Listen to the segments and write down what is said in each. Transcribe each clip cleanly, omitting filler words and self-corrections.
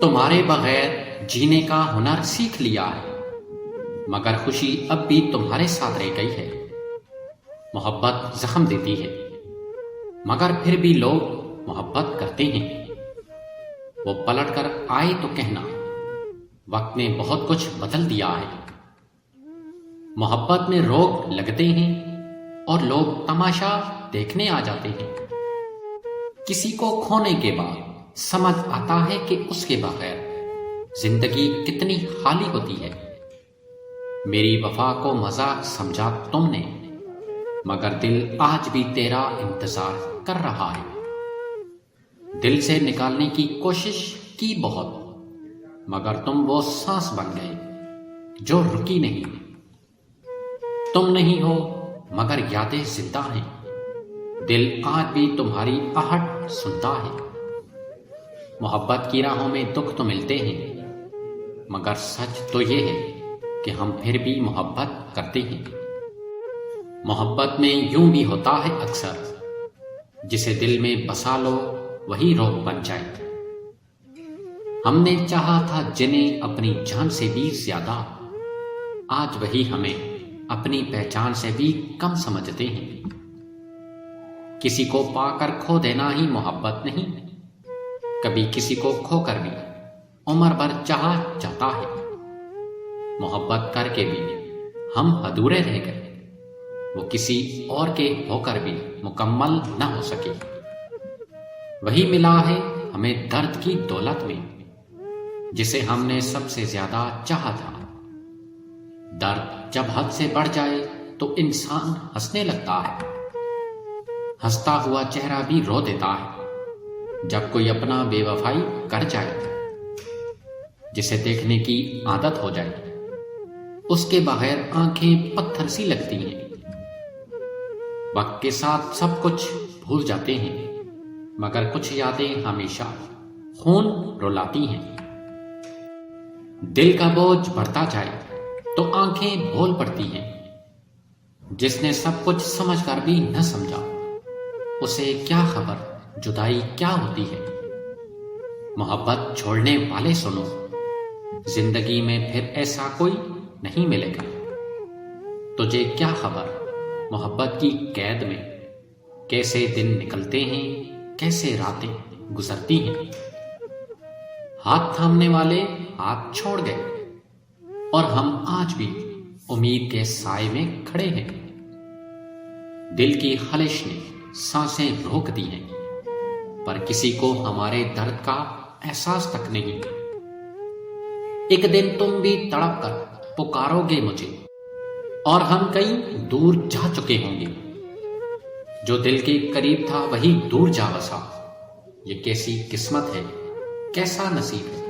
तुम्हारे बगैर जीने का हुनर सीख लिया है, मगर खुशी अब भी तुम्हारे साथ रह गई है। मोहब्बत जख्म देती है, मगर फिर भी लोग मोहब्बत करते हैं। वो पलट कर आए तो कहना, वक्त ने बहुत कुछ बदल दिया है। मोहब्बत में रोग लगते हैं और लोग तमाशा देखने आ जाते हैं। किसी को खोने के बाद समझ आता है कि उसके बगैर जिंदगी कितनी खाली होती है। मेरी वफा को मजाक समझा तुमने, मगर दिल आज भी तेरा इंतजार कर रहा है। दिल से निकालने की कोशिश की बहुत, मगर तुम वो सांस बन गए जो रुकी नहीं। तुम नहीं हो मगर यादें जिंदा हैं, दिल आज भी तुम्हारी आहट सुनता है। मोहब्बत की राहों में दुख तो मिलते हैं, मगर सच तो ये है कि हम फिर भी मोहब्बत करते हैं। मोहब्बत में यूं भी होता है अक्सर, जिसे दिल में बसा लो वही रोग बन जाए। हमने चाहा था जिन्हें अपनी जान से भी ज्यादा, आज वही हमें अपनी पहचान से भी कम समझते हैं। किसी को पाकर खो देना ही मोहब्बत नहीं, कभी किसी को खोकर भी उम्र भर चाहा जाता है। मोहब्बत करके भी हम अधूरे रह गए, वो किसी और के होकर भी मुकम्मल न हो सके। वही मिला है हमें दर्द की दौलत में, जिसे हमने सबसे ज्यादा चाहा था। दर्द जब हद से बढ़ जाए तो इंसान हंसने लगता है। हंसता हुआ चेहरा भी रो देता है जब कोई अपना बेवफाई कर जाए। जिसे देखने की आदत हो जाए, उसके बगैर आंखें पत्थर सी लगती हैं। वक्त के साथ सब कुछ भूल जाते हैं, मगर कुछ यादें हमेशा खून रुलाती हैं। दिल का बोझ बढ़ता जाए तो आंखें बोल पड़ती हैं। जिसने सब कुछ समझकर भी न समझा, उसे क्या खबर जुदाई क्या होती है। मोहब्बत छोड़ने वाले सुनो, जिंदगी में फिर ऐसा कोई नहीं मिलेगा। तुझे क्या खबर मोहब्बत की कैद में कैसे दिन निकलते हैं, कैसे रातें गुजरती हैं। हाथ थामने वाले हाथ छोड़ गए और हम आज भी उम्मीद के साए में खड़े हैं। दिल की खलिश ने सांसें रोक दी हैं, पर किसी को हमारे दर्द का एहसास तक नहीं। एक दिन तुम भी तड़प कर पुकारोगे मुझे, और हम कहीं दूर जा चुके होंगे। जो दिल के करीब था वही दूर जा बसा। ये कैसी किस्मत है, कैसा नसीब है।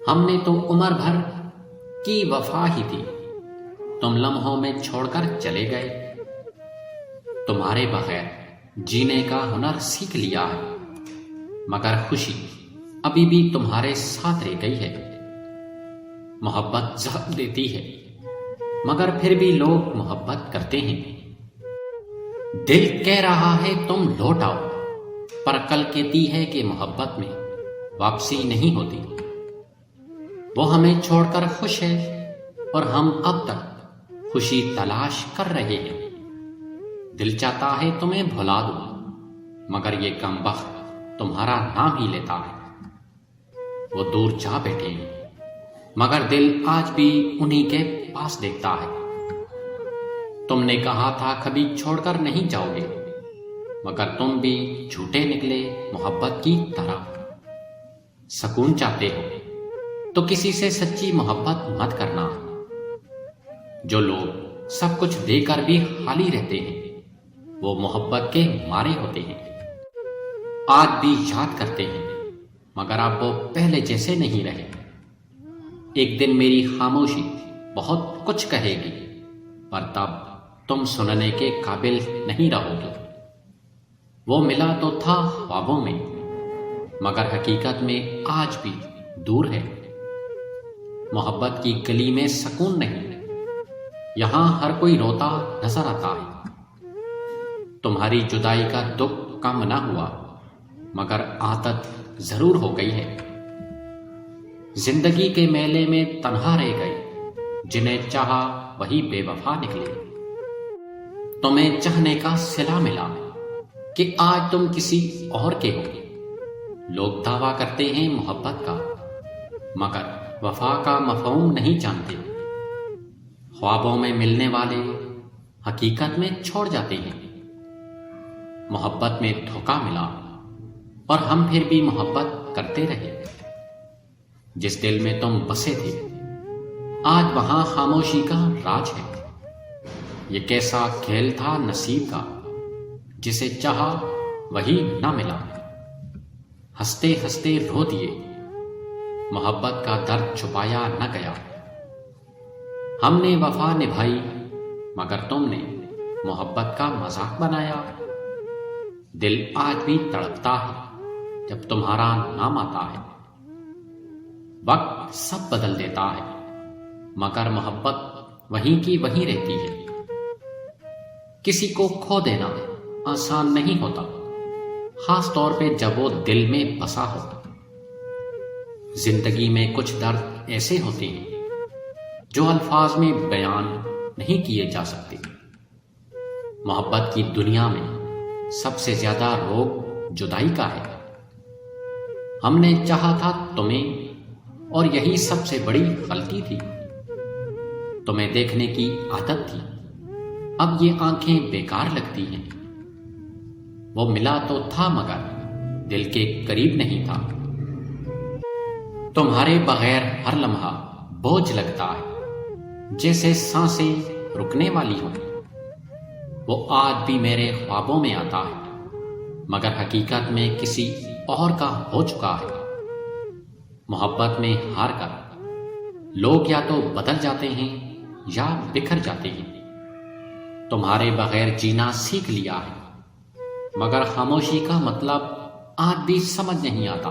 हमने तो उम्र भर की वफा ही थी, तुम लम्हों में छोड़कर चले गए। तुम्हारे बगैर जीने का हुनर सीख लिया है, मगर खुशी अभी भी तुम्हारे साथ रह गई है। मोहब्बत जख्म देती है, मगर फिर भी लोग मोहब्बत करते हैं। दिल कह रहा है तुम लौट आओ, पर अक्ल कहती है कि मोहब्बत में वापसी नहीं होती। वो हमें छोड़कर खुश है और हम अब तक खुशी तलाश कर रहे हैं। दिल चाहता है तुम्हें भुला दूं, मगर ये कमबख्त तुम्हारा नाम ही लेता है। वो दूर जा बैठे हैं, मगर दिल आज भी उन्हीं के पास देखता है। तुमने कहा था कभी छोड़कर नहीं जाओगे, मगर तुम भी झूठे निकले मोहब्बत की तरह। सुकून चाहते हो तो किसी से सच्ची मोहब्बत मत करना। जो लोग सब कुछ देकर भी खाली रहते हैं, वो मोहब्बत के मारे होते हैं। आज भी याद करते हैं, मगर अब वो पहले जैसे नहीं रहे। एक दिन मेरी खामोशी बहुत कुछ कहेगी, पर तब तुम सुनने के काबिल नहीं रहोगे। वो मिला तो था ख्वाबों में, मगर हकीकत में आज भी दूर है। मोहब्बत की गली में सुकून नहीं, यहां हर कोई रोता नजर आता है। तुम्हारी जुदाई का दुख कम ना हुआ, मगर आदत जरूर हो गई है। जिंदगी के मेले में तन्हा रह गए, जिन्हें चाहा वही बेवफा निकले। तुम्हें चाहने का सिला मिला कि आज तुम किसी और के हो। लोग दावा करते हैं मोहब्बत का, मगर वफा का मफहूम नहीं जानते। ख्वाबों में मिलने वाले हकीकत में छोड़ जाते हैं। मोहब्बत में धोखा मिला और हम फिर भी मोहब्बत करते रहे। जिस दिल में तुम बसे थे, आज वहां खामोशी का राज है। ये कैसा खेल था नसीब का, जिसे चाहा वही ना मिला। हंसते हंसते रो दिए, मोहब्बत का दर्द छुपाया न गया। हमने वफा निभाई, मगर तुमने मोहब्बत का मजाक बनाया। दिल आज भी तड़पता है जब तुम्हारा नाम आता है। वक्त सब बदल देता है, मगर मोहब्बत वहीं की वहीं रहती है। किसी को खो देना आसान नहीं होता, खास तौर पे जब वो दिल में बसा हो। जिंदगी में कुछ दर्द ऐसे होते हैं जो अल्फाज में बयान नहीं किए जा सकते। मोहब्बत की दुनिया में सबसे ज्यादा रोग जुदाई का है। हमने चाहा था तुम्हें, और यही सबसे बड़ी गलती थी। तुम्हें देखने की आदत थी, अब ये आंखें बेकार लगती हैं। वो मिला तो था, मगर दिल के करीब नहीं था। तुम्हारे बगैर हर लम्हा बोझ लगता है, जैसे सांसें रुकने वाली हों। वो आज भी मेरे ख्वाबों में आता है, मगर हकीकत में किसी और का हो चुका है। मोहब्बत में हार कर लोग या तो बदल जाते हैं या बिखर जाते हैं। तुम्हारे बगैर जीना सीख लिया है, मगर खामोशी का मतलब आज भी समझ नहीं आता।